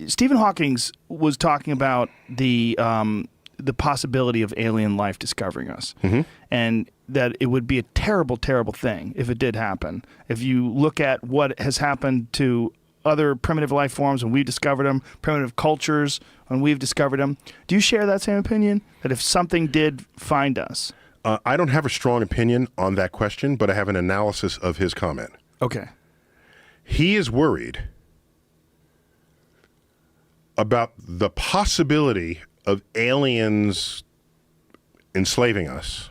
Stephen Hawking was talking about the possibility of alien life discovering us, and that it would be a terrible, terrible thing if it did happen. If you look at what has happened to other primitive life forms when we've discovered them, primitive cultures when we've discovered them, do you share that same opinion? That if something did find us? I don't have a strong opinion on that question, but I have an analysis of his comment. Okay. He is worried about the possibility of aliens enslaving us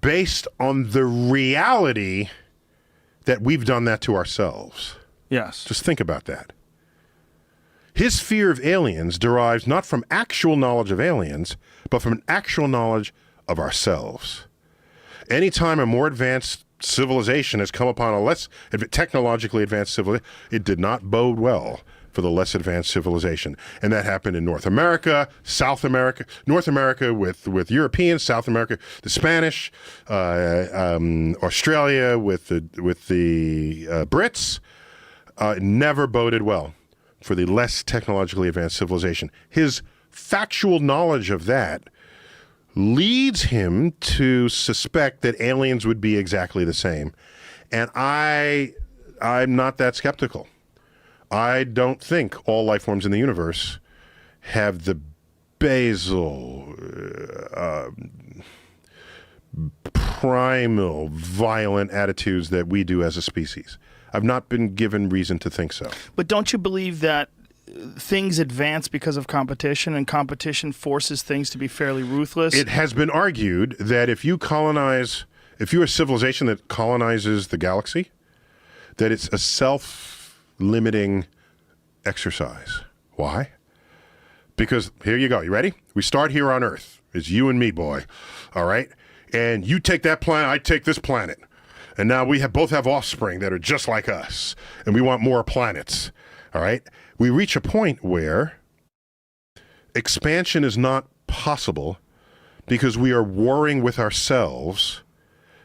based on the reality that we've done that to ourselves. Yes. Just think about that. His fear of aliens derives not from actual knowledge of aliens, but from an actual knowledge of ourselves. Anytime a more advanced civilization has come upon a less technologically advanced civilization, it did not bode well for the less advanced civilization. And that happened in North America, South America, North America with Europeans, South America, the Spanish, Australia with the Brits. Never boded well for the less technologically advanced civilization. His factual knowledge of that leads him to suspect that aliens would be exactly the same. And I'm not that skeptical. I don't think all life forms in the universe have the basal, primal, violent attitudes that we do as a species. I've not been given reason to think so. But don't you believe that things advance because of competition, and competition forces things to be fairly ruthless? It has been argued that if you're a civilization that colonizes the galaxy, that it's a self-limiting exercise. Why? Because here you go. You ready? We start here on Earth. It's you and me, boy. All right? And you take that planet, I take this planet. And now we both have offspring that are just like us. And we want more planets. All right? We reach a point where expansion is not possible because we are warring with ourselves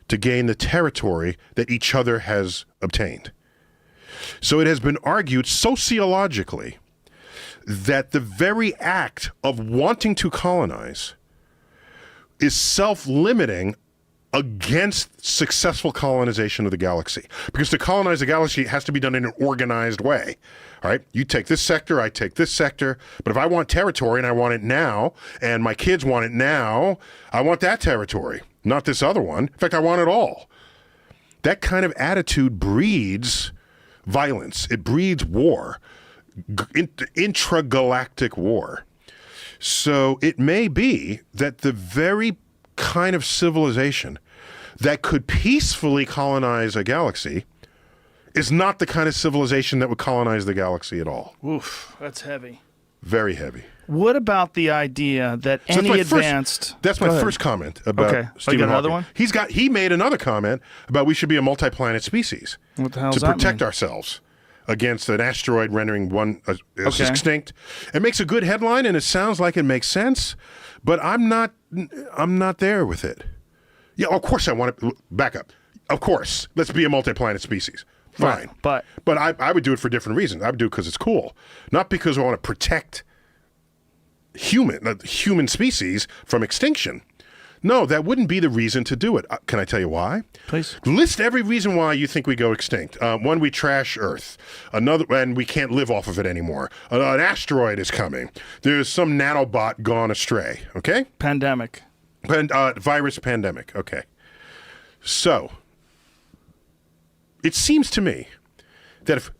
to gain the territory that each other has obtained. So it has been argued sociologically that the very act of wanting to colonize is self-limiting against successful colonization of the galaxy. Because to colonize the galaxy, it has to be done in an organized way. All right? You take this sector, I take this sector. But if I want territory and I want it now, and my kids want it now, I want that territory, not this other one. In fact, I want it all. That kind of attitude breeds violence. It breeds war, intragalactic war. So it may be that the very kind of civilization that could peacefully colonize a galaxy is not the kind of civilization that would colonize the galaxy at all. Oof, that's heavy. Very heavy. What about the idea that that's my first comment about Stephen got another Hawking. one? He made another comment about we should be a multi-planet species What the hell to does that protect mean? ourselves against an asteroid rendering one extinct. It makes a good headline and it sounds like it makes sense, but I'm not there with it. Yeah, of course I want to back up. Of course, let's be a multi-planet species. Fine. Right, but I would do it for different reasons. I would do it because it's cool, not because I want to protect human species from extinction. No, that wouldn't be the reason to do it. Can I tell you why? Please. List every reason why you think we go extinct. One, we trash Earth. Another, and we can't live off of it anymore. An asteroid is coming. There's some nanobot gone astray. Okay? Pandemic. Virus pandemic. Okay. So, it seems to me that if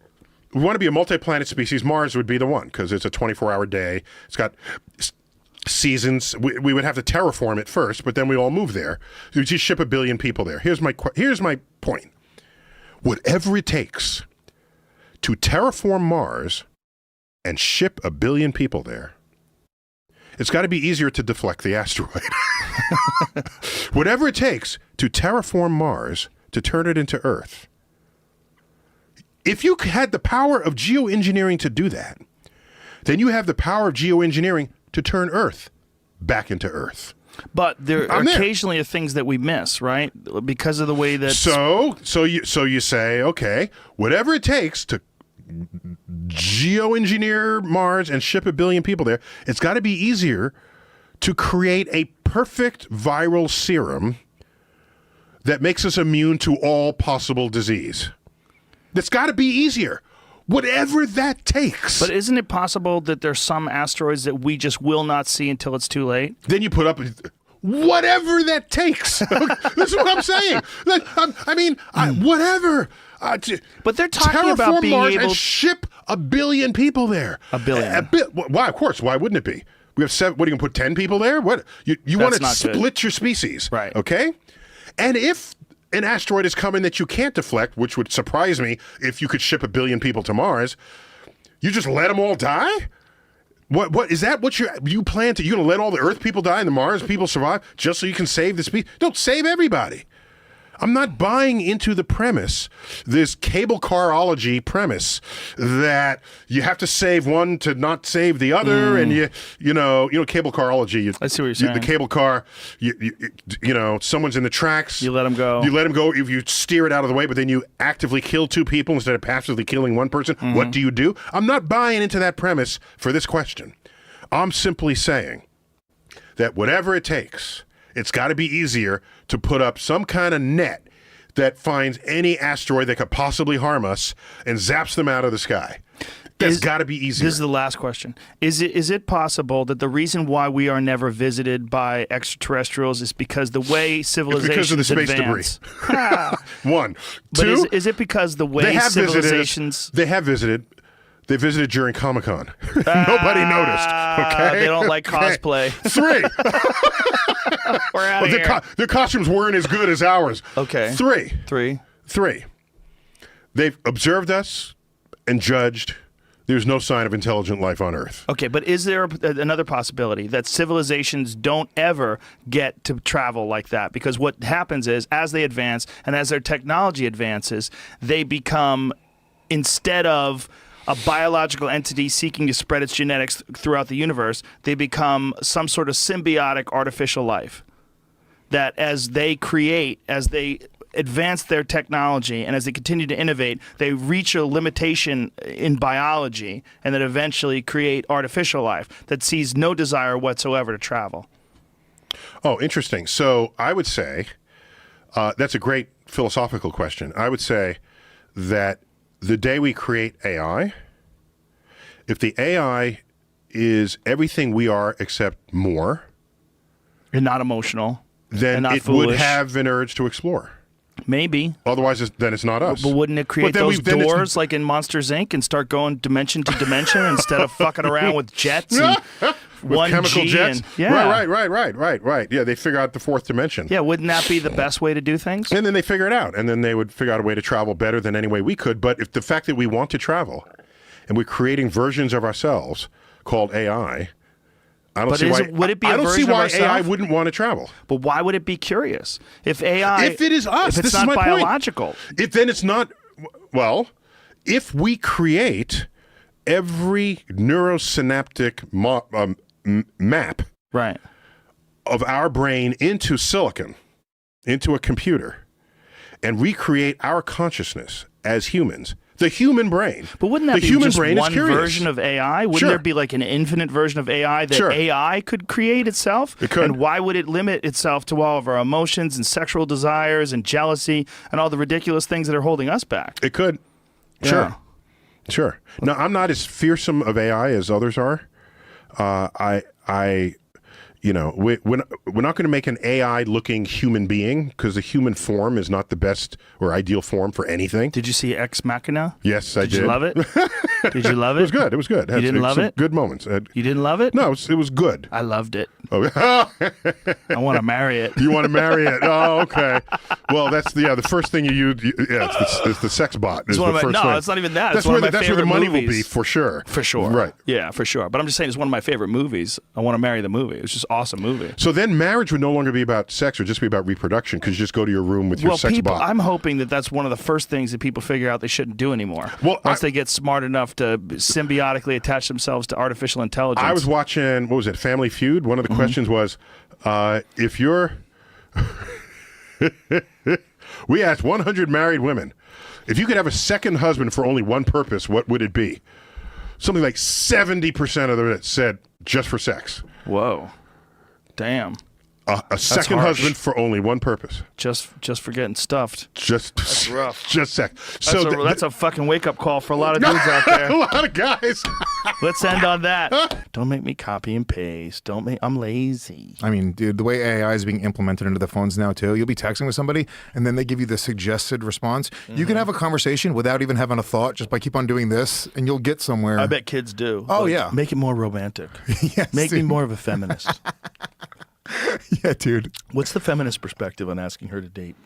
we want to be a multi-planet species, Mars would be the one, because it's a 24-hour day. It's got seasons. We would have to terraform it first, but then we all move there. We just ship 1 billion people there. Here's my point. Whatever it takes to terraform Mars and ship 1 billion people there, it's got to be easier to deflect the asteroid. Whatever it takes to terraform Mars, to turn it into Earth. If you had the power of geoengineering to do that, then you have the power of geoengineering to turn Earth back into Earth. But there occasionally are things that we miss, right? Because of the way that... So you say, okay, whatever it takes to geoengineer Mars and ship 1 billion people there, it's got to be easier to create a perfect viral serum that makes us immune to all possible disease. That's got to be easier. Whatever that takes. But isn't it possible that there's some asteroids that we just will not see until it's too late? Then you put up whatever that takes. That's what I'm saying. Whatever. But they're talking about being Mars able and ship 1 billion people there. 1 billion. Why? Of course. Why wouldn't it be? We have 7. What, are you going to put 10 people there? What? You want to split your species. Right. Okay? And if an asteroid is coming that you can't deflect, which would surprise me if you could ship 1 billion people to Mars, you just let them all die? What is that? What you plan to? You going to let all the Earth people die and the Mars people survive just so you can save the species? Don't save everybody. I'm not buying into the premise, this cable carology premise, that you have to save one to not save the other, and you know cable carology. I see what you're saying. The cable car, you know, someone's in the tracks. You let them go. You let them go if you steer it out of the way, but then you actively kill 2 people instead of passively killing 1 person. What do you do? I'm not buying into that premise for this question. I'm simply saying that whatever it takes, it's got to be easier to put up some kind of net that finds any asteroid that could possibly harm us and zaps them out of the sky. That's got to be easier. This is the last question. Is it possible that the reason why we are never visited by extraterrestrials is because the way civilizations because of the space advance? debris. 1. But 2, is it because the way civilizations... They have visited. They visited during Comic-Con. Nobody noticed. Okay, they don't like cosplay. 3. We're out of here. Their costumes weren't as good as ours. Okay. 3. They've observed us and judged. There's no sign of intelligent life on Earth. Okay, but is there another possibility that civilizations don't ever get to travel like that? Because what happens is, as they advance and as their technology advances, they become, instead of a biological entity seeking to spread its genetics throughout the universe, they become some sort of symbiotic artificial life. That as they advance their technology and as they continue to innovate, they reach a limitation in biology and then eventually create artificial life that sees no desire whatsoever to travel. Oh, interesting. So I would say that's a great philosophical question. I would say that the day we create AI, if the AI is everything we are except more, and not emotional, then not it foolish. would have an urge to explore. Maybe. Otherwise, then it's not us. But wouldn't it create then those then doors like in Monsters, Inc. and start going dimension to dimension instead of fucking around with jets and with chemical jets? Yeah. Right. Yeah, they figure out the 4th dimension. Yeah, wouldn't that be the best way to do things? And then they figure it out, and then they would figure out a way to travel better than any way we could. But if the fact that we want to travel, and we're creating versions of ourselves called AI, I don't see why. Would it be a I don't see version of why ourselves? AI wouldn't want to travel. But why would it be curious? If AI, if it is us, if it's this not is my biological, point. If then it's not. Well, if we create every neurosynaptic map right, of our brain into silicon, into a computer, and recreate our consciousness as humans. The human brain. But wouldn't that the be human just brain one is curious. version of AI? Wouldn't Sure. there be like an infinite version of AI that Sure. AI could create itself? It could. And why would it limit itself to all of our emotions and sexual desires and jealousy and all the ridiculous things that are holding us back? It could. Yeah. Sure. Now, I'm not as fearsome of AI as others are. You know, we're not going to make an AI-looking human being because the human form is not the best or ideal form for anything. Did you see Ex Machina? Yes, I did. Did you love it? Did you love it? It was good. It was good. You didn't love some it? Good moments. You didn't love it? No, it was good. I loved it. Oh, I want to marry it. you want to marry it? Oh, okay. Well, that's the first thing it's the sex bot. Is It's the first thing. it's not even that. That's It's one where of my that's where the favorite money movies. will be for sure. For sure. Right. Yeah, for sure. But I'm just saying it's one of my favorite movies. I want to marry the movie. It's just an awesome movie. So then marriage would no longer be about sex or just be about reproduction because you just go to your room with your sex bot. I'm hoping that that's one of the first things that people figure out they shouldn't do anymore. Well, once they get smart enough to symbiotically attach themselves to artificial intelligence. I was watching, what was it, Family Feud? One of the questions was, if you're... we asked 100 married women, If you could have a second husband for only one purpose, what would it be? Something like 70% of it said just for sex. Whoa. Damn. A second harsh. husband for only one purpose. Just for getting stuffed. That's rough. Just sex. That's a fucking wake-up call for a lot of dudes out there. A lot of guys. Let's end on that. Don't make me copy and paste. I'm lazy. I mean, dude, the way AI is being implemented into the phones now, too, you'll be texting with somebody, and then they give you the suggested response. You can have a conversation without even having a thought, just by keep on doing this, and you'll get somewhere. I bet kids do. Oh, yeah. Make it more romantic. Yes, Make me dude. more of a feminist. Yeah, dude. What's the feminist perspective on asking her to date?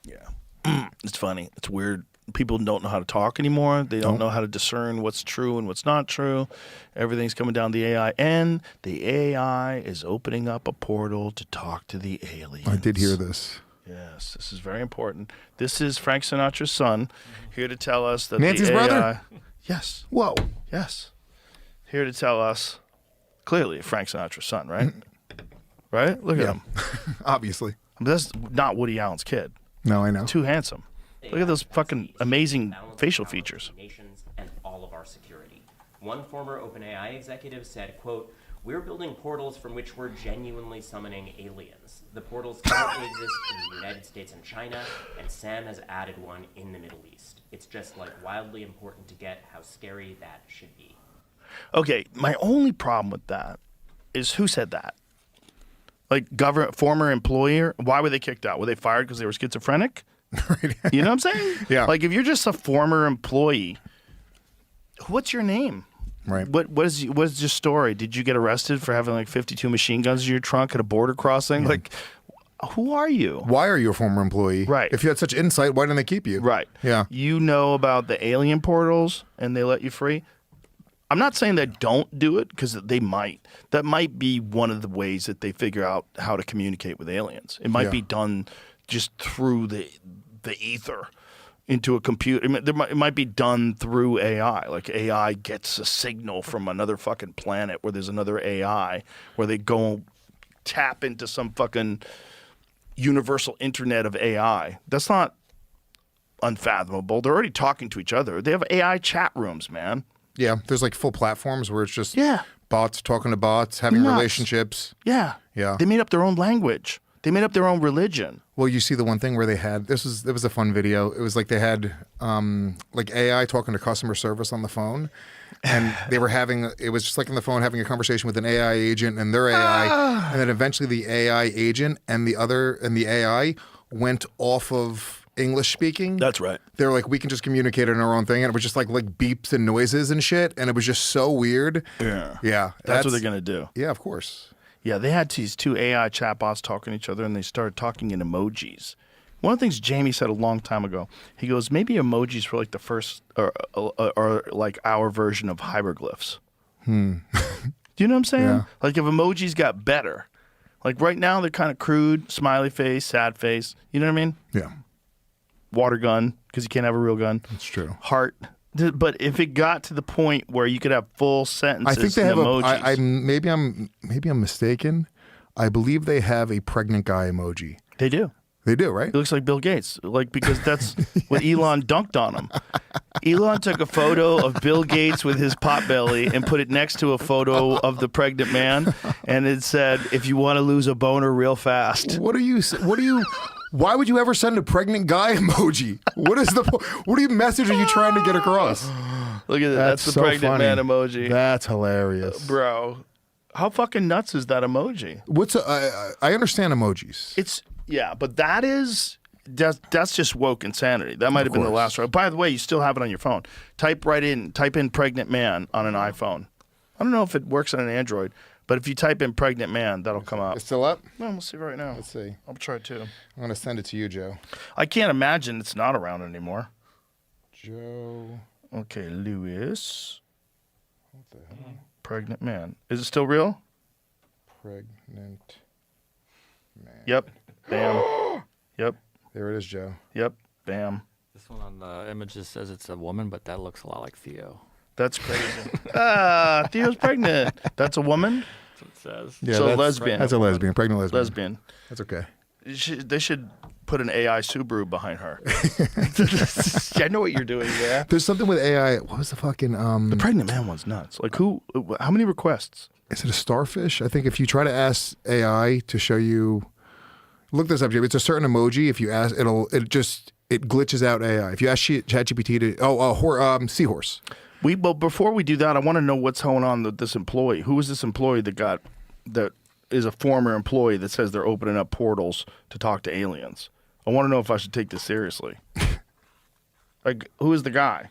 Yeah. It's funny. It's weird. People don't know how to talk anymore. They don't know how to discern what's true and what's not true. Everything's coming down the AI. And the AI is opening up a portal to talk to the aliens. I did hear this. Yes, this is very important. This is Frank Sinatra's son, here to tell us that Nancy's the AI... brother? Yes. Whoa. Yes. Here to tell us, clearly Frank Sinatra's son, right? Right? Look at him. Obviously. I mean, that's not Woody Allen's kid. No, I know. Too handsome. Look at those fucking amazing facial features. Nations and all of our security. One former OpenAI executive said, quote, "We're building portals from which we're genuinely summoning aliens. The portals currently exist in the United States and China, and Sam has added one in the Middle East. It's just like wildly important to get how scary that should be." Okay, my only problem with that is who said that? Like former employer, why were they kicked out? Were they fired because they were schizophrenic? Right. You know what I'm saying? Yeah. Like if you're just a former employee, what's your name? Right. What is your story? Did you get arrested for having like 52 machine guns in your trunk at a border crossing? Like, who are you? Why are you a former employee? Right. If you had such insight, why didn't they keep you? Right. Yeah. You know about the alien portals and they let you free. I'm not saying they don't do it because they might. That might be one of the ways that they figure out how to communicate with aliens. It might be done just through the ether into a computer. It might be done through AI. Like AI gets a signal from another fucking planet where there's another AI where they go tap into some fucking universal internet of AI. That's not unfathomable. They're already talking to each other. They have AI chat rooms, man. Yeah. There's like full platforms where it's just Yeah. bots talking to bots, having Nuts. relationships. Yeah. Yeah. They made up their own language. They made up their own religion. Well, you see the one thing where they had it was a fun video. It was like they had like AI talking to customer service on the phone, and they were it was just like on the phone having a conversation with an AI agent and their AI, and then eventually the AI agent and the AI went off of English speaking. That's right. They were like, we can just communicate in our own thing, and it was just like beeps and noises and shit, and it was just so weird. Yeah. Yeah, That's what they're gonna do. Yeah, of course. Yeah, they had these two AI chatbots talking to each other, and they started talking in emojis. One of the things Jamie said a long time ago, he goes, maybe emojis were like the first, or like our version of hieroglyphs. Do you know what I'm saying? Yeah. Like if emojis got better, like right now they're kind of crude, smiley face, sad face. You know what I mean? Yeah, Water gun because you can't have a real gun. that's true. Heart. But if it got to the point where you could have full sentences I think they in have emojis, maybe I'm mistaken. I believe they have a pregnant guy emoji. they do. They do, right? It looks like Bill Gates, like because that's what Elon dunked on him. Elon took a photo of Bill Gates with his pot belly and put it next to a photo of the pregnant man, and it said, "If you want to lose a boner real fast." Why would you ever send a pregnant guy emoji? What message are you trying to get across? Look at that. That's the so pregnant funny. man emoji, That's hilarious, bro. How fucking nuts is that emoji? I understand emojis. But that's just woke insanity. That might have been the last one. By the way, you still have it on your phone. Type in pregnant man on an iPhone. I don't know if it works on an Android, but if you type in pregnant man, that'll come up. It's still up? No, we'll see right now. Let's see. I'll try too. I'm going to send it to you, Joe. I can't imagine it's not around anymore. Joe. Okay, Lewis. What the hell? Pregnant man. Is it still real? Pregnant man. Yep. Bam. Yep. There it is, Joe. Yep. Bam. This one on the images says it's a woman, but that looks a lot like Theo. That's crazy. Theo's pregnant. That's a woman? That's what it says. Yeah, So that's lesbian. That's a lesbian. Pregnant lesbian. Lesbian. That's okay. They should put an AI Subaru behind her. I know what you're doing there. There's something with AI. What was the fucking The pregnant man one's nuts. Like how many requests? Is it a starfish? I think if you try to ask AI to show you, look this up, Jim. It's a certain emoji. If you ask, it glitches out AI. If you ask ChatGPT to, seahorse. Well, before we do that, I want to know what's going on with this employee. Who is this employee that is a former employee that says they're opening up portals to talk to aliens? I want to know if I should take this seriously. Like, who is the guy?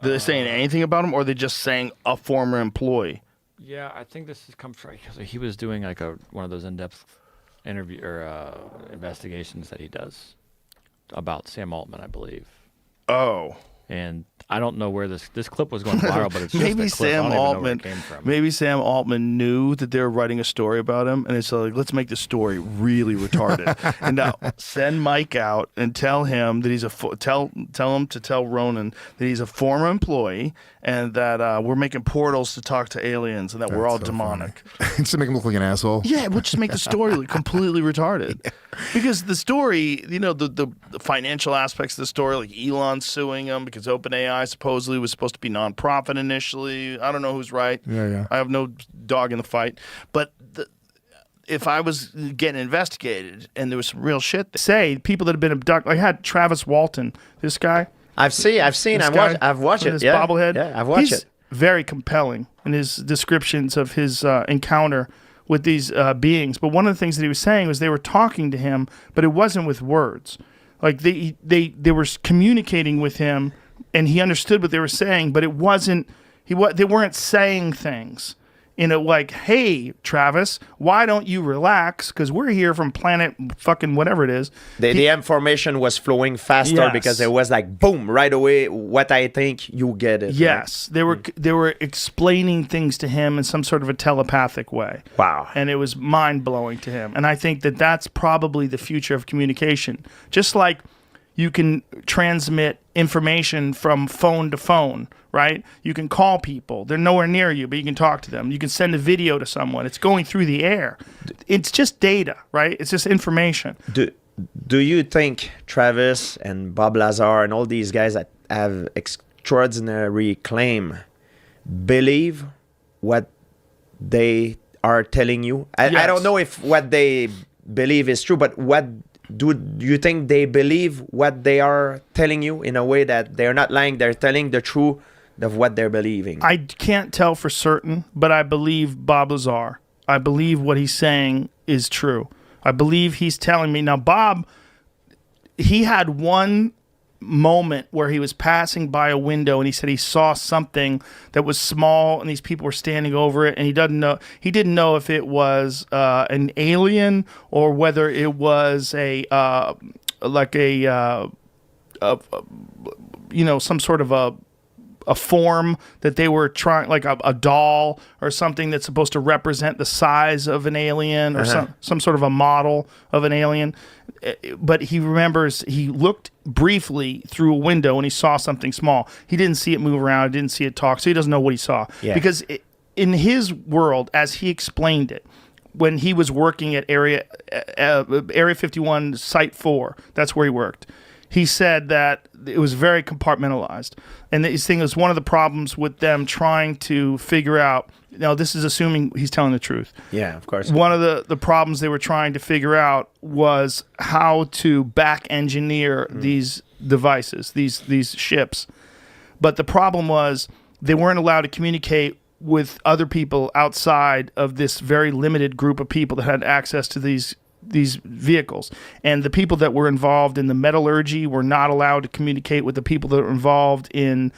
Are they saying anything about him, or are they just saying a former employee? Yeah, I think this comes from because he was doing like one of those in-depth interview or investigations that he does about Sam Altman, I believe. Oh. And I don't know where this clip was going viral, but it's just maybe a clip. I don't even know where it came from. Maybe Sam Altman knew that they were writing a story about him, and it's like, let's make the story really retarded. And now send Mike out and tell him that he's tell him to tell Ronan that he's a former employee, and that we're making portals to talk to aliens, and that we're all so demonic. Just to make him look like an asshole. Yeah, we'll just make the story completely retarded. Yeah. Because the story, the financial aspects of the story, like Elon suing him because OpenAI supposedly was supposed to be nonprofit initially. I don't know who's right. Yeah. I have no dog in the fight. But if I was getting investigated and there was some real shit, say people that have been abducted, I had Travis Walton, this guy. I've seen. I've watched it. His Yeah, bobblehead. Yeah, I've watched it. Very compelling in his descriptions of his encounter with these beings. But one of the things that he was saying was they were talking to him, but it wasn't with words. Like they were communicating with him, and he understood what they were saying, but it wasn't. They weren't saying things. Like, hey, Travis, why don't you relax? Because we're here from planet fucking whatever it is. The information was flowing faster Yes. because it was like, boom, right away, what I think, you get it. Yes, right? they were explaining things to him in some sort of a telepathic way. Wow. And it was mind-blowing to him. And I think that that's probably the future of communication. Just like you can transmit information from phone to phone, right? You can call people. They're nowhere near you, but you can talk to them. You can send a video to someone. It's going through the air. It's just data, right? It's just information. Do you think Travis and Bob Lazar and all these guys that have extraordinary claim believe what they are telling you? I Yes. don't know if what they believe is true, but what do you think they believe what they are telling you in a way that they're not lying, they're telling the truth of what they're believing? I can't tell for certain, but I believe Bob Lazar. I believe what he's saying is true. I believe he's telling me. Now, Bob, he had one moment where he was passing by a window and he said he saw something that was small and these people were standing over it, and he didn't know if it was an alien or whether it was some sort of a form that they were trying, like a doll or something that's supposed to represent the size of an alien or some sort of a model of an alien. But he remembers he looked briefly through a window and he saw something small. He didn't see it move around. He didn't see it talk. So he doesn't know what he saw. Yeah. Because in his world, as he explained it, when he was working at Area 51, Site 4, that's where he worked. He said that it was very compartmentalized. And his thing is one of the problems with them trying to figure out, now this is assuming he's telling the truth. Yeah, of course. One of the problems they were trying to figure out was how to back engineer these devices, these ships. But the problem was they weren't allowed to communicate with other people outside of this very limited group of people that had access to these vehicles. And the people that were involved in the metallurgy were not allowed to communicate with the people that were involved in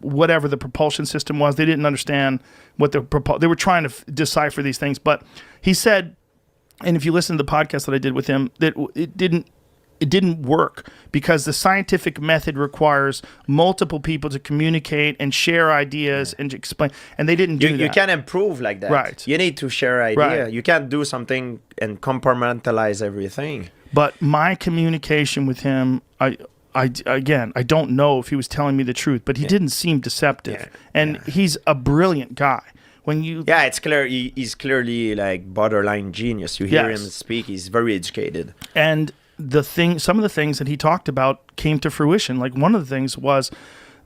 whatever the propulsion system was. They didn't understand what they were trying to decipher these things. But he said, and if you listen to the podcast that I did with him, that it didn't work because the scientific method requires multiple people to communicate and share ideas and to explain, and they didn't do that. You can't improve like that. Right. You need to share idea. Right. You can't do something and compartmentalize everything. But my communication with him, I don't know if he was telling me the truth, but he didn't seem deceptive. Yeah. And he's a brilliant guy. When you Yeah, it's clear he's clearly like borderline genius. You hear Yes. him speak; he's very educated. And some of the things that he talked about came to fruition. Like one of the things was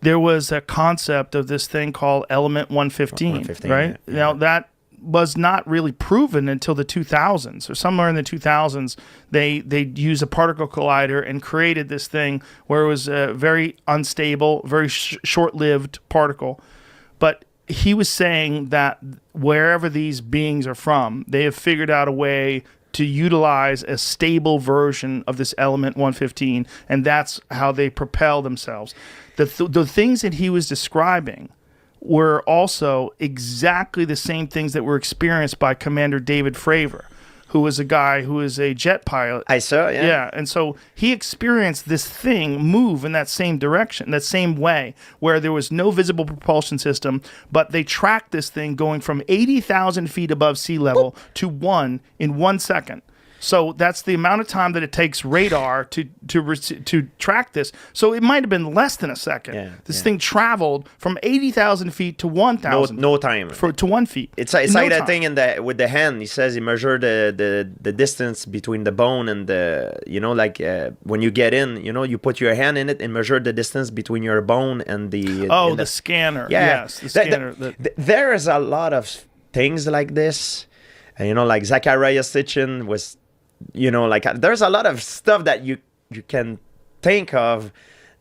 there was a concept of this thing called element 115, 115, right? yeah. Now that was not really proven until the 2000s or somewhere in the 2000s. They used a particle collider and created this thing where it was a very unstable, very short-lived particle. But he was saying that wherever these beings are from, they have figured out a way to utilize a stable version of this element 115, and that's how they propel themselves. The things that he was describing were also exactly the same things that were experienced by Commander David Fravor, who was a guy who is a jet pilot. I saw, yeah. Yeah, and so he experienced this thing move in that same direction, that same way, where there was no visible propulsion system, but they tracked this thing going from 80,000 feet above sea level to 1 in 1 second. So that's the amount of time that it takes radar to track this. So it might have been less than a second. Yeah, This yeah. thing traveled from 80,000 feet to 1,000. No time. To 1 feet. It's No like that time. thing with the hand. He says he measured the distance between the bone and when you get in, you put your hand in it and measure the distance between your bone and the. Oh, and the scanner. Yeah. Yes, the scanner. There is a lot of things like this. And, like Zachariah Sitchin was, there's a lot of stuff that you can think of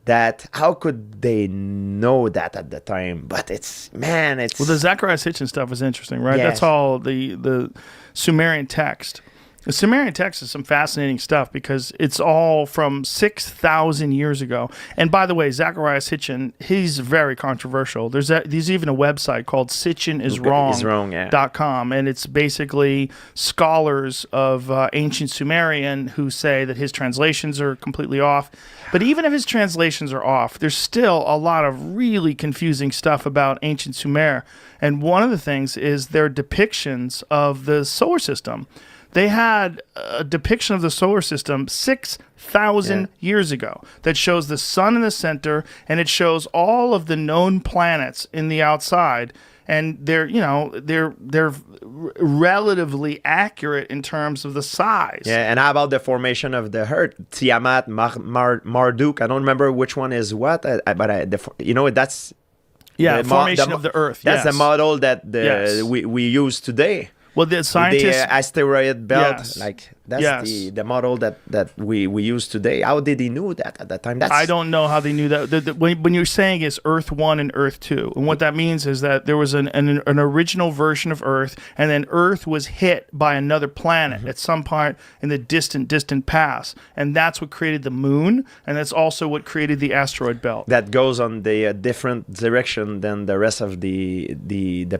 that how could they know that at the time? But it's. Well, the Zacharias Hitchens stuff is interesting, right? Yes. That's all the Sumerian text. The Sumerian text is some fascinating stuff because it's all from 6,000 years ago. And by the way, Zacharias Hitchin, he's very controversial. There's even a website called SitchinIsWrong.com, and it's basically scholars of ancient Sumerian who say that his translations are completely off. But even if his translations are off, there's still a lot of really confusing stuff about ancient Sumer. And one of the things is their depictions of the solar system. They had a depiction of the solar system 6,000 years ago that shows the sun in the center, and it shows all of the known planets in the outside, and they're relatively accurate in terms of the size. Yeah, and how about the formation of the Earth? Tiamat, Marduk. I don't remember which one is what, that's Yeah, the formation of the Earth. That's the yes. model that Yes. we use today. Well, the scientists. The asteroid belt, Yes. that's Yes. the model that we use today. How did he know that at that time? I don't know how they knew that. When you're saying it's Earth 1 and Earth 2, and what that means is that there was an original version of Earth, and then Earth was hit by another planet at some point in the distant past, and that's what created the moon, and that's also what created the asteroid belt. that goes on the different direction than the rest of the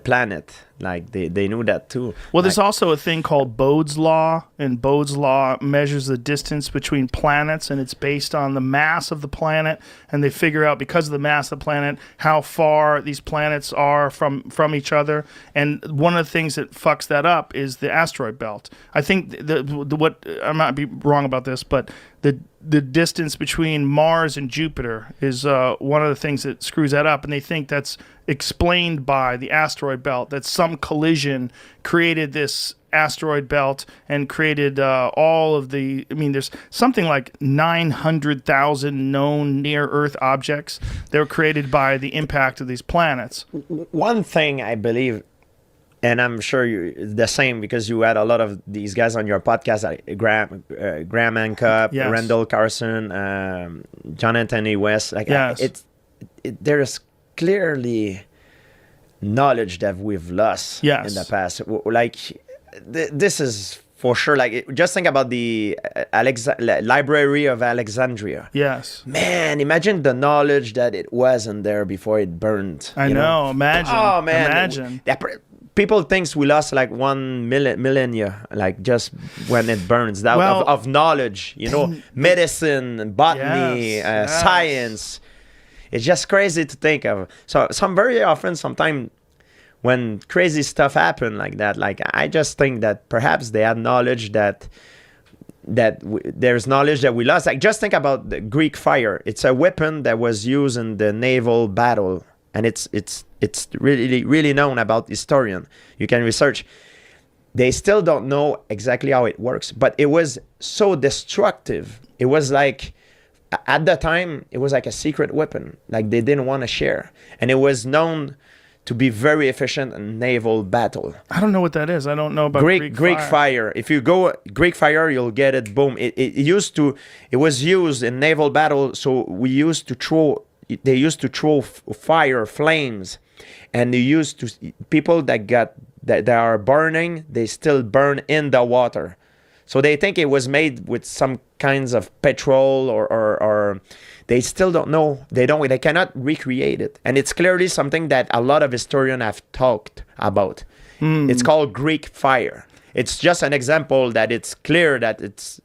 planet. Like they knew that too. Well, there's also a thing called Bode's Law, and Bode's Law measures the distance between planets, and it's based on the mass of the planet, and they figure out, because of the mass of the planet, how far these planets are from each other. And one of the things that fucks that up is the asteroid belt. I think what I might be wrong about this, but the distance between Mars and Jupiter is one of the things that screws that up, and they think that's explained by the asteroid belt, that some collision created this asteroid belt and created all of the, there's something like 900,000 known near-Earth objects that were created by the impact of these planets. One thing I believe, and I'm sure it's the same because you had a lot of these guys on your podcast, like Graham Hancock, Yes. Randall Carson, John Anthony West. Like Yes. there's clearly knowledge that we've lost Yes. in the past. This is for sure. Like, just think about the Library of Alexandria. Yes. Man, imagine the knowledge that it was in there before it burned. I know. Imagine. Oh man! Imagine. People thinks we lost like 1 millennia, like just when it burns. That Well, of knowledge, medicine, botany, Yes. science. It's just crazy to think of. So sometimes when crazy stuff happen like that, like I just think that perhaps they had knowledge that there's knowledge that we lost. Like, just think about the Greek fire. It's a weapon that was used in the naval battle. and it's really known about historian. You can research. They still don't know exactly how it works, but it was so destructive. It was like, at the time, it was like a secret weapon. Like they didn't want to share. And it was known to be very efficient in naval battle. I don't know what that is. I don't know about Greek fire. If you go Greek fire, you'll get it. Boom. It was used in naval battle. So they used to throw fire, flames. And they used to, people that are burning, they still burn in the water. So they think it was made with some kinds of petrol or they still don't know. They cannot recreate it. And it's clearly something that a lot of historians have talked about. It's called Greek fire. It's just an example that it's clear that it's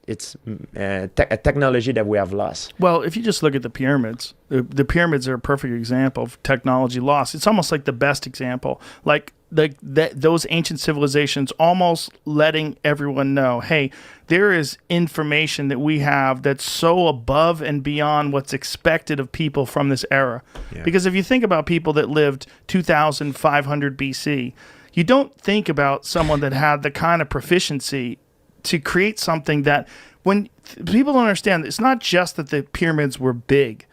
a technology that we have lost. Well, if you just look at the pyramids, the pyramids are a perfect example of technology lost. It's almost like the best example. Like those ancient civilizations almost letting everyone know, hey, there is information that we have that's so above and beyond what's expected of people from this era. Yeah. Because if you think about people that lived 2,500 BC, you don't think about someone that had the kind of proficiency to create something that, when people don't understand, it's not just that the pyramids were big,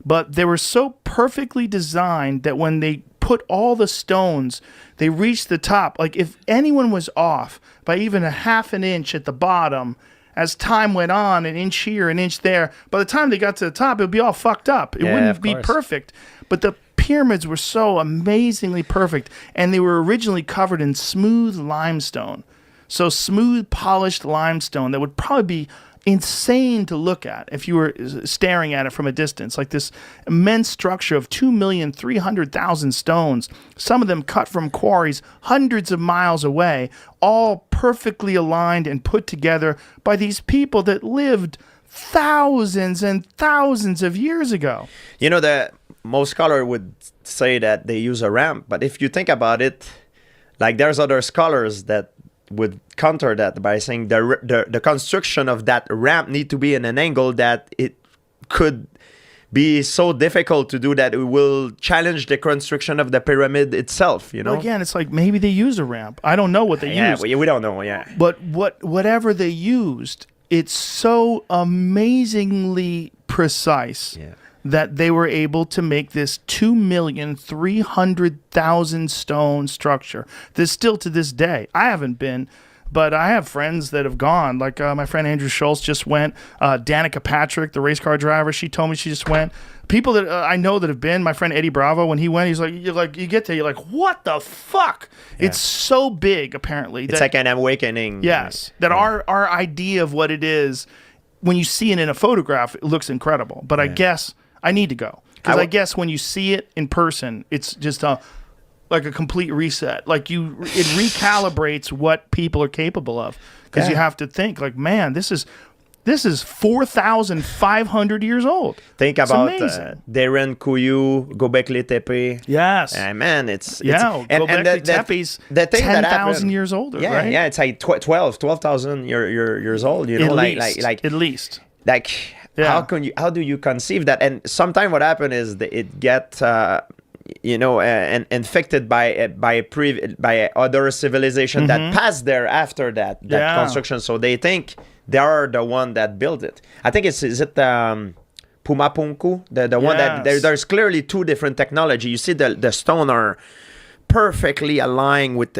but they were so perfectly designed that when they put all the stones, they reached the top. Like if anyone was off by even a half an inch at the bottom, as time went on, an inch here, an inch there, by the time they got to the top, it would be all fucked up. It wouldn't be perfect. But the pyramids were so amazingly perfect, and they were originally covered in smooth limestone. So smooth, polished limestone that would probably be insane to look at if you were staring at it from a distance. Like this immense structure of 2,300,000 stones, some of them cut from quarries hundreds of miles away, all perfectly aligned and put together by these people that lived thousands and thousands of years ago. You know, most scholars would say that they use a ramp, but if you think about it, like there's other scholars that would counter that by saying the construction of that ramp need to be in an angle that it could be so difficult to do that it will challenge the construction of the pyramid itself, you know? Well, again, it's like maybe they use a ramp. I don't know what they used. Yeah, we don't know, yeah. But whatever they used, it's so amazingly precise that they were able to make this 2,300,000 stone structure. This still to this day. I haven't been, but I have friends that have gone. Like my friend Andrew Schultz just went. Danica Patrick, the race car driver, she told me she just went. People that I know that have been. My friend Eddie Bravo, when he went, he's like, you get there, you're like, what the fuck? Yeah. It's so big, apparently. It's like an awakening. Yes, that our idea of what it is, when you see it in a photograph, it looks incredible. But I guess I need to go, because I guess when you see it in person, it's just like a complete reset. Like it recalibrates what people are capable of, because you have to think like, man, this is 4,500 years old. Think about Darren Kuyu, Gobekli Tepe. Yes, man, it's Gobekli Tepe's 10,000 years older. Yeah, right? Yeah, it's like 12,000 years old. You know, like at least. Like, how do you conceive that? And sometimes what happens is it get infected by other civilization that passed there after that construction. So they think they are the one that built it. I think is it Pumapunku, the one that there's clearly two different technology. You see the stone are perfectly aligned with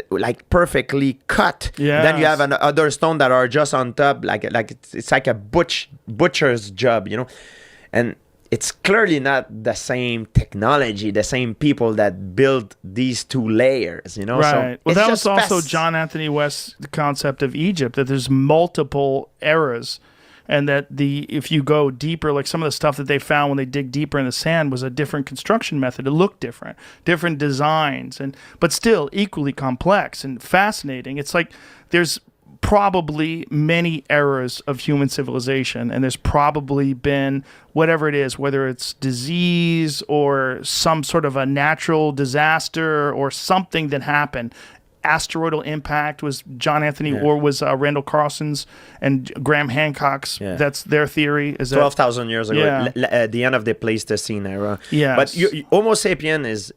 perfectly cut. Then you have other stone that are just on top, like it's like a butcher's job, you know. And it's clearly not the same technology, the same people that built these two layers, you know. Right. So well, that was also John Anthony West's concept of Egypt, that there's multiple eras, and that if you go deeper, like some of the stuff that they found when they dig deeper in the sand was a different construction method. It looked different designs, but still equally complex and fascinating. It's like there's probably many eras of human civilization, and there's probably been whatever it is, whether it's disease or some sort of a natural disaster or something that happened, asteroidal impact was John Anthony or was Randall Carlson's and Graham Hancock's. Yeah. That's their theory. Is that 12,000 years ago, Yeah. the end of the Pleistocene era. Yes. But Homo sapien is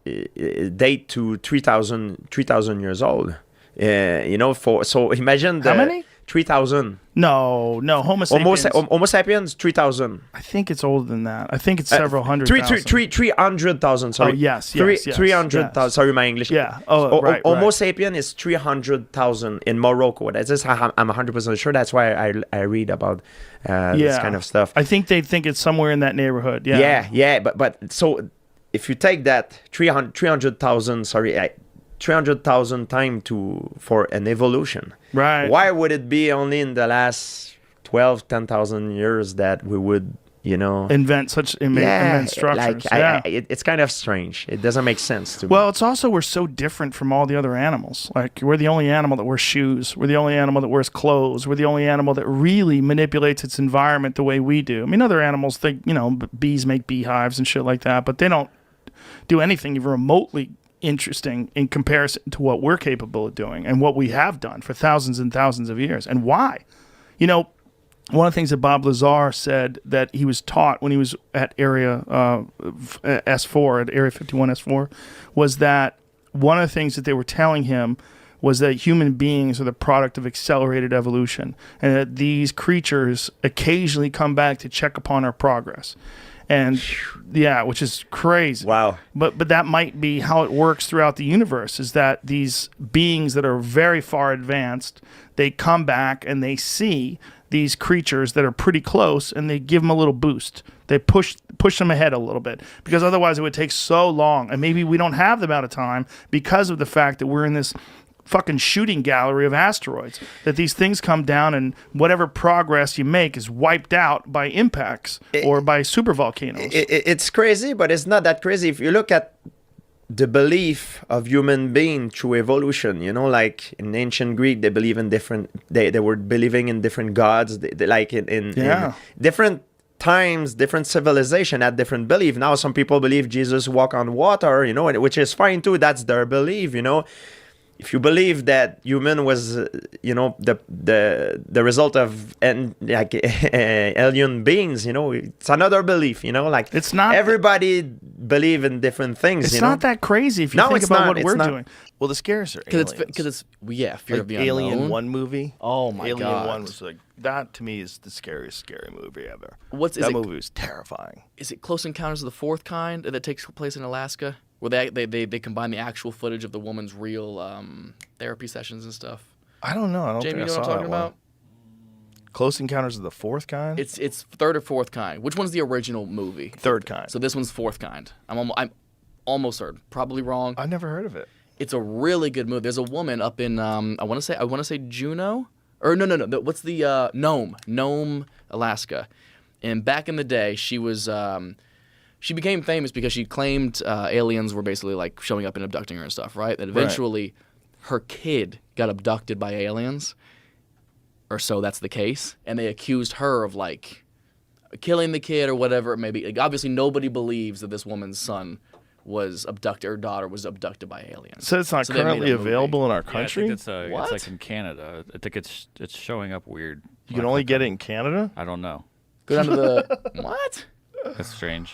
date to 3,000 years old. So imagine How many? 3,000. No, Homo sapiens. Homo sapiens 3,000. I think it's older than that. I think it's several hundred Three- thousand. 300,000. Sorry. Oh, yes, Three- yes, yes, 300,000. yes. Sorry, my English. Yeah. Oh, right, Homo right. sapien is 300,000 in Morocco. That's just I'm 100% sure. That's why I read about this kind of stuff. I think they think it's somewhere in that neighborhood. Yeah. Yeah. But so if you take that 300,000, 300,000 time for an evolution. Right. Why would it be only in the last 10,000 years that we would, Invent such immense structures. It's kind of strange. It doesn't make sense to me. Well, it's also we're so different from all the other animals. Like we're the only animal that wears shoes. We're the only animal that wears clothes. We're the only animal that really manipulates its environment the way we do. I mean, other animals think, bees make beehives and shit like that, but they don't do anything even remotely interesting in comparison to what we're capable of doing and what we have done for thousands and thousands of years. And why? One of the things that Bob Lazar said that he was taught when he was at Area S4, at Area 51 S4, was that one of the things that they were telling him was that human beings are the product of accelerated evolution and that these creatures occasionally come back to check upon our progress. And which is crazy. Wow. But that might be how it works throughout the universe, is that these beings that are very far advanced, they come back and they see these creatures that are pretty close and they give them a little boost. They push them ahead a little bit because otherwise it would take so long. And maybe we don't have the amount of time because of the fact that we're in this fucking shooting gallery of asteroids, that these things come down and whatever progress you make is wiped out by impacts or by supervolcanoes. It's crazy, but it's not that crazy. If you look at the belief of human being through evolution, like in ancient Greek, they believe in they were believing in different gods, like in different times, different civilization had different belief. Now some people believe Jesus walked on water, which is fine too. That's their belief, If you believe that human was, the result of alien beings, it's another belief, It's not. Everybody believe in different things. It's not that crazy if you think about what we're doing. Well, the scares are aliens. Because it's fear of the Alien unknown. 1 movie. Oh my Alien God. 1 was that to me is the scariest scary movie ever. That movie was terrifying. Is it Close Encounters of the Fourth Kind that takes place in Alaska, where they combine the actual footage of the woman's real therapy sessions and stuff? I don't know. I don't Jamie, think you know I what saw I'm talking that one. about? Close Encounters of the Fourth Kind? It's third or fourth kind. Which one's the original movie? Third kind. So this one's fourth kind. I'm almost certain. Probably wrong. I never heard of it. It's a really good movie. There's a woman up in I want to say Juneau, or no. What's the Nome, Alaska? And back in the day, she was she became famous because she claimed aliens were basically like showing up and abducting her and stuff, right? And eventually, her kid got abducted by aliens, or so that's the case, and they accused her of like killing the kid or whatever it may be. Like, obviously, nobody believes that this woman's son was abducted, or daughter was abducted by aliens. So it's not they made currently a movie. available in our Yeah, I country? think it's What? like in Canada. I think it's showing up weird. You can only get it in Canada? I don't know. Go down to the what? That's strange.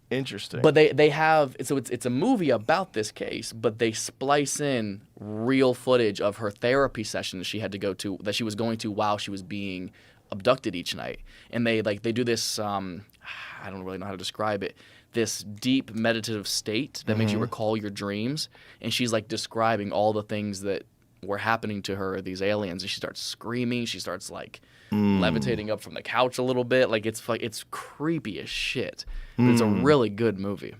Interesting. But they have it's a movie about this case, but they splice in real footage of her therapy sessions she was going to while she was being abducted each night, and they do this. I don't really know how to describe it. This deep meditative state that makes you recall your dreams, and she's like describing all the things that were happening to her, these aliens, and she starts screaming. She starts like levitating up from the couch a little bit. Like it's creepy as shit. But it's a really good movie.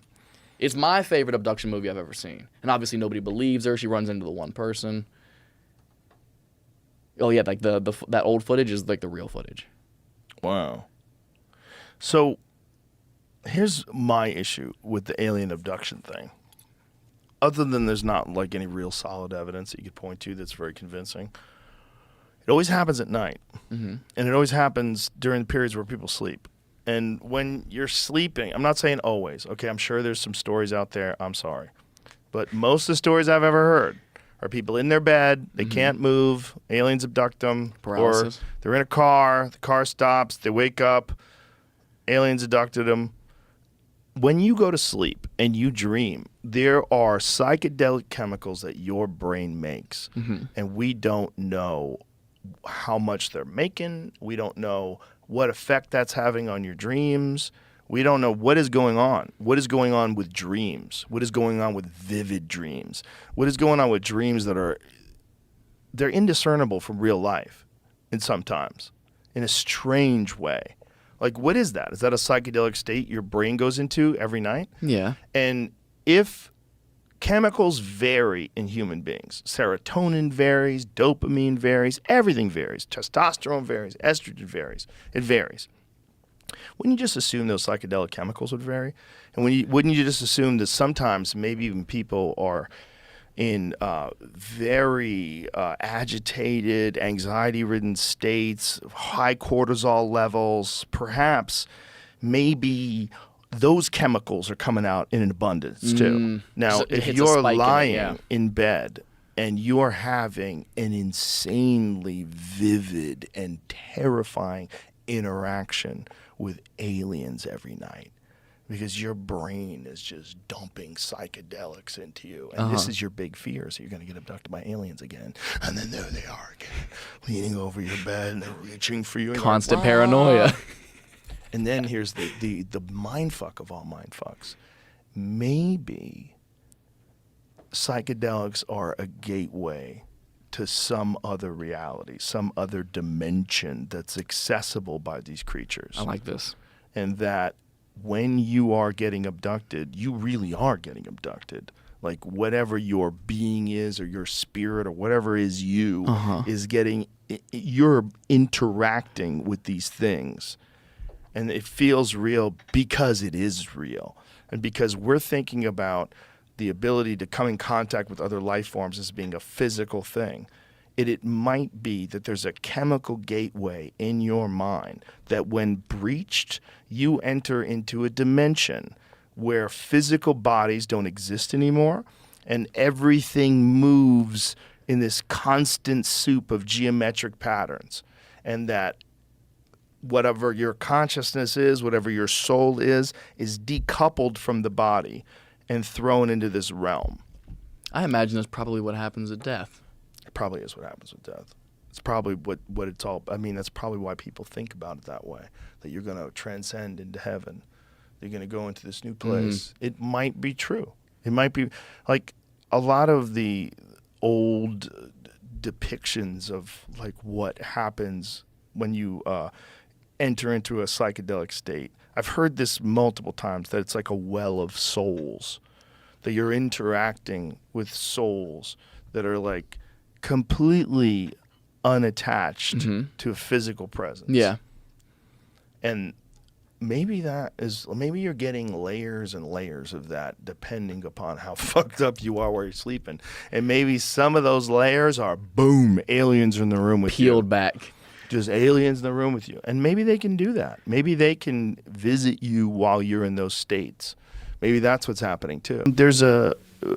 It's my favorite abduction movie I've ever seen. And obviously nobody believes her. She runs into the one person. Oh yeah, like that old footage is like the real footage. Wow. So here's my issue with the alien abduction thing. Other than there's not like any real solid evidence that you could point to that's very convincing. It always happens at night. And it always happens during the periods where people sleep. And when you're sleeping, I'm not saying always. Okay, I'm sure there's some stories out there. I'm sorry. But most of the stories I've ever heard Are people in their bed, they can't move, aliens abduct them, Paralysis. or they're in a car, the car stops, they wake up, aliens abducted them. When you go to sleep and you dream, there are psychedelic chemicals that your brain makes, and we don't know how much they're making. We don't know what effect that's having on your dreams. We don't know what is going on. What is going on with dreams? What is going on with vivid dreams? What is going on with dreams that they're indiscernible from real life, and sometimes in a strange way. Like, what is that? Is that a psychedelic state your brain goes into every night? Yeah. And if chemicals vary in human beings, serotonin varies, dopamine varies, everything varies, testosterone varies, estrogen varies, it varies. Wouldn't you just assume those psychedelic chemicals would vary? And wouldn't you just assume that sometimes maybe even people are in very agitated, anxiety-ridden states, high cortisol levels, perhaps maybe those chemicals are coming out in an abundance too. Now, So it if hits a you're spike in it, lying yeah. in bed and you're having an insanely vivid and terrifying interaction with aliens every night, because your brain is just dumping psychedelics into you. And this is your big fear. So you're going to get abducted by aliens again. And then there they are again, leaning over your bed and they're reaching for you. And you're Constant like, paranoia. and then here's the mind fuck of all mind fucks. Maybe psychedelics are a gateway to some other reality, some other dimension that's accessible by these creatures. I like this. And that when you are getting abducted, you really are getting abducted. Like whatever your being is or your spirit or whatever is you is getting, you're interacting with these things. And it feels real because it is real. And because we're thinking about the ability to come in contact with other life forms as being a physical thing. It might be that there's a chemical gateway in your mind that when breached, you enter into a dimension where physical bodies don't exist anymore and everything moves in this constant soup of geometric patterns. And that whatever your consciousness is, whatever your soul is decoupled from the body and thrown into this realm. I imagine that's probably what happens at death. It probably is what happens with death. It's probably what it's all. I mean, that's probably why people think about it that way. That you're going to transcend into heaven. You're going to go into this new place. It might be true. It might be like a lot of the old depictions of like what happens when you enter into a psychedelic state. I've heard this multiple times that it's like a well of souls. That you're interacting with souls that are like completely unattached to a physical presence. Yeah. And maybe you're getting layers and layers of that depending upon how fucked up you are while you're sleeping. And maybe some of those layers are, boom, aliens are in the room with you. Peeled back. Just aliens in the room with you. And maybe they can do that. Maybe they can visit you while you're in those states. Maybe that's what's happening too. There's a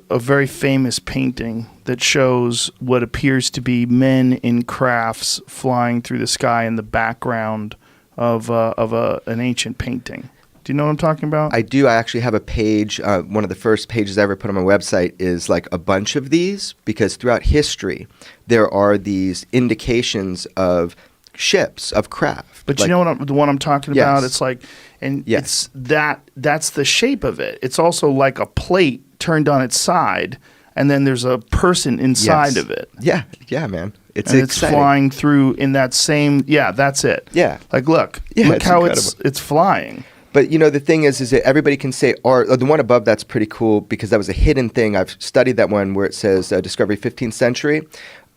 very famous painting that shows what appears to be men in crafts flying through the sky in the background of an ancient painting. Do you know what I'm talking about? I do. I actually have a page. One of the first pages I ever put on my website is like a bunch of these, because throughout history there are these indications of ships, of craft. But like, you know the one I'm talking Yes. about? It's like, and Yes. that's the shape of it. It's also like a plate turned on its side, and then there's a person inside Yes. of it. Yeah, man. It's And exciting. it's flying through in that same, that's it. Yeah. Like, look Yeah, how it's it's flying. But you know, the thing is that everybody can say art. The one above that's pretty cool because that was a hidden thing. I've studied that one where it says Discovery 15th century.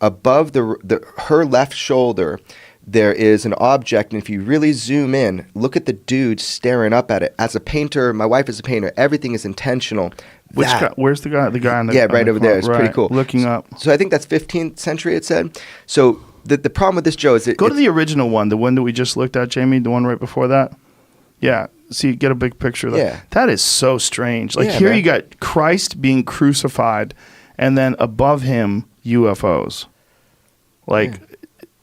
Above her left shoulder, there is an object, and if you really zoom in, look at the dude staring up at it. As a painter, my wife is a painter. Everything is intentional. Which guy? Where's the guy? The guy on the right over there. It's right, pretty cool. Looking up. So I think that's 15th century. It said. So the problem with this, Joe, is Go to the original one, the one that we just looked at, Jamie. The one right before that. Yeah. See, get a big picture of that. Yeah. That is so strange. Like Yeah, here man. you got Christ being crucified, and then above him UFOs. Like,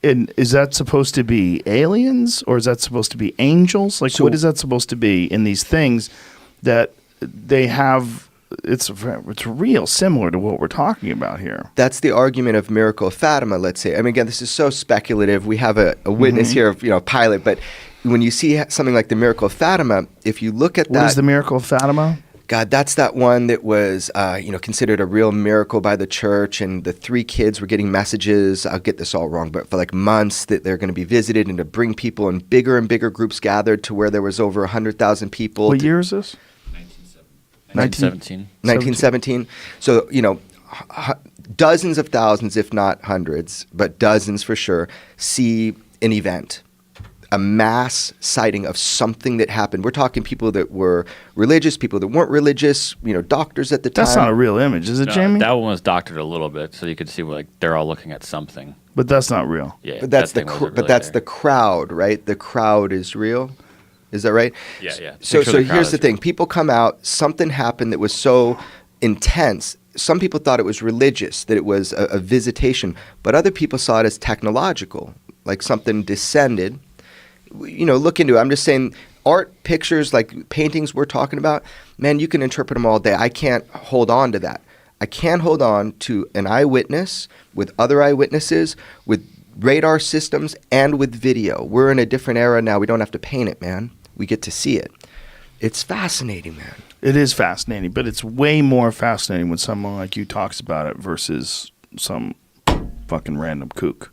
and is that supposed to be aliens, or is that supposed to be angels? Like, what is that supposed to be in these things that they have? It's real similar to what we're talking about here. That's the argument of Miracle of Fatima, let's say. I mean, again, this is so speculative. We have a witness here of, Pilate, but when you see something like the Miracle of Fatima, if you look at that... What is the Miracle of Fatima? God, that's that one that was, considered a real miracle by the church, and the 3 kids were getting messages, I'll get this all wrong, but for like months that they're going to be visited and to bring people, and bigger groups gathered to where there was over 100,000 people. What year is this? 1917. 1917. So, dozens of thousands, if not hundreds, but dozens for sure, see an event, a mass sighting of something that happened. We're talking people that were religious, people that weren't religious, doctors at the time. That's not a real image, is it, Jamie? That one was doctored a little bit, so you could see like they're all looking at something. But that's not real. Yeah, But that's that thing wasn't really that's there. the crowd, right? The crowd is real. Is that right? Yeah, yeah. So Picture the crowd here's the is thing. real. People come out, something happened that was so intense. Some people thought it was religious, that it was a visitation, but other people saw it as technological, like something descended. Look into it. I'm just saying, art, pictures, like paintings we're talking about, man, you can interpret them all day. I can't hold on to that. I can hold on to an eyewitness with other eyewitnesses, with radar systems, and with video. We're in a different era now. We don't have to paint it, man. We get to see it. It's fascinating, man. It is fascinating, but it's way more fascinating when someone like you talks about it versus some fucking random kook.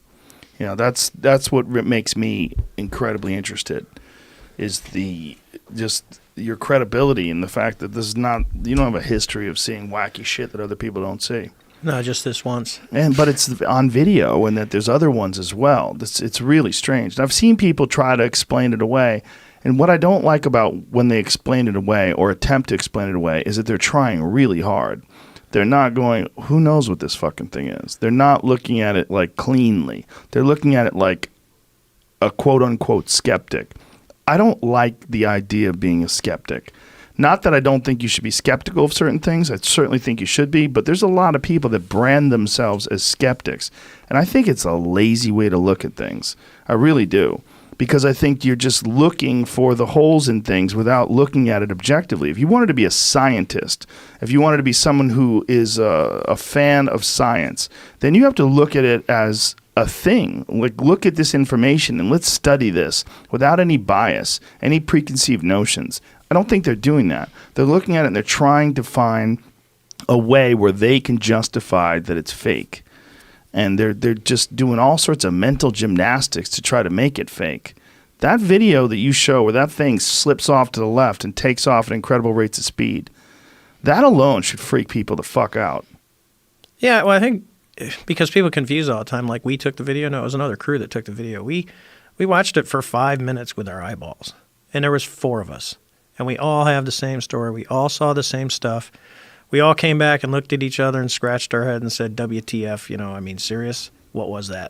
That's what makes me incredibly interested, is just your credibility and the fact that this is not, you don't have a history of seeing wacky shit that other people don't see. No, just this once. But it's on video, and that there's other ones as well. It's really strange. And I've seen people try to explain it away. And what I don't like about when they explain it away or attempt to explain it away is that they're trying really hard. They're not going, who knows what this fucking thing is? They're not looking at it like cleanly. They're looking at it like a quote-unquote skeptic. I don't like the idea of being a skeptic. Not that I don't think you should be skeptical of certain things. I certainly think you should be. But there's a lot of people that brand themselves as skeptics. And I think it's a lazy way to look at things. I really do. Because I think you're just looking for the holes in things without looking at it objectively. If you wanted to be a scientist, if you wanted to be someone who is a fan of science, then you have to look at it as a thing. Like, look at this information and let's study this without any bias, any preconceived notions. I don't think they're doing that. They're looking at it and they're trying to find a way where they can justify that it's fake. And they're just doing all sorts of mental gymnastics to try to make it fake. That video that you show where that thing slips off to the left and takes off at incredible rates of speed, that alone should freak people the fuck out. Yeah, well, I think because people confuse all the time, like we took the video. No, it was another crew that took the video. We watched it for 5 minutes with our eyeballs, and there was 4 of us. And we all have the same story. We all saw the same stuff. We all came back and looked at each other and scratched our head and said, WTF, serious? What was that?